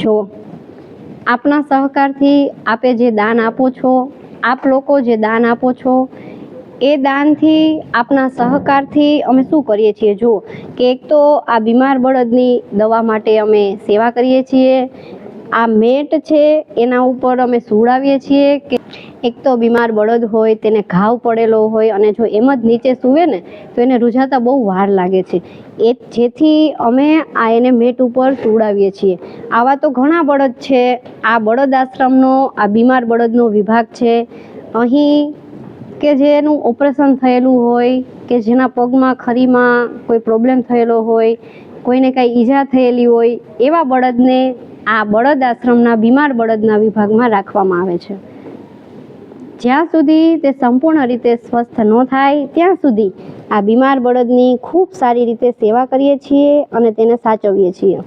જો આપના સહકારથી આપે જે દાન આપો છો, આપ લોકો જે દાન આપો છો, એ દાનથી આપના સહકારથી અમે શું કરીએ છીએ જો કે એક તો આ બીમાર બળદની દવા માટે અમે સેવા કરીએ છીએ। આ મેટ છે એના ઉપર અમે સુવડાવીએ છીએ કે એક તો બીમાર બળદ હોય તેને ઘાવ પડેલો હોય અને જો એમ જ નીચે સૂવે ને તો એને રૂઝાતા બહુ વાર લાગે છે, એ જેથી અમે આ એને મેટ ઉપર સુવડાવીએ છીએ। આવા તો ઘણા બળદ છે। આ બળદ આશ્રમનો આ બીમાર બળદનો વિભાગ છે। અહીં કે જેનું ઓપરેશન થયેલું હોય કે જેના પગમાં ખરીમાં કોઈ પ્રોબ્લેમ થયેલો હોય, કોઈને કાંઈ ઈજા થયેલી હોય, એવા બળદને આ બળદ આશ્રમના બીમાર બળદના વિભાગમાં રાખવામાં આવે છે। જ્યાં સુધી તે સંપૂર્ણ રીતે સ્વસ્થ ન થાય ત્યાં સુધી આ બીમાર બળદની ખૂબ સારી રીતે સેવા કરીએ છીએ અને તેને સાચવીએ છીએ।